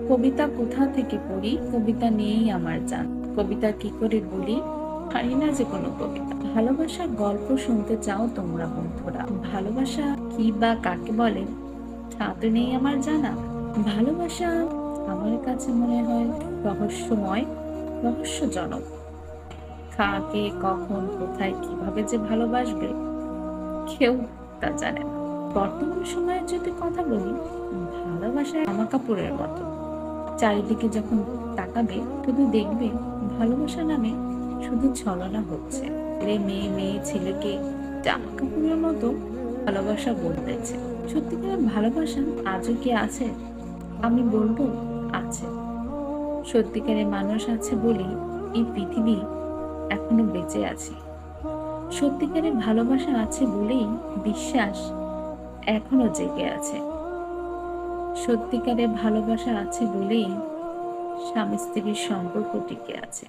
কবিতা কোথা থেকে পড়ি, কবিতা নিয়েই আমার জান। কবিতা কি করে বলি, পারি না যে কোনো কবিতা। ভালোবাসার গল্প শুনতে চাও তোমরা বন্ধুরা? ভালোবাসা কি বা কাকে বলে তা তো নেই আমার জানা। ভালোবাসা আমার কাছে মনে হয় রহস্যময়, রহস্যজনক। কাকে, কখন, কোথায়, কিভাবে যে ভালোবাসবে কেউ তা জানে না। বর্তমান সময়ের যদি কথা বলি, ভালোবাসা জামা কাপড়ের মতো। চারিদিকে যখন তাকাবে শুধু দেখবে ভালোবাসা নামে শুধু ছলনা হচ্ছে। ছেলে মেয়ে, মেয়ে ছেলেকে জামা কাপড়ের মতো ভালোবাসা বদলেছে। সত্যিকারের ভালোবাসা আজও কি আছে? আমি বলবো আছে। সত্যিকারের মানুষ আছে বলেই এই পৃথিবী এখনো বেঁচে আছে। সত্যিকারের ভালোবাসা আছে বলেই বিশ্বাস এখনো জেগে আছে। সত্যিকারের ভালোবাসা আছে বলেই স্বামী স্ত্রীর সম্পর্ক টিকে আছে।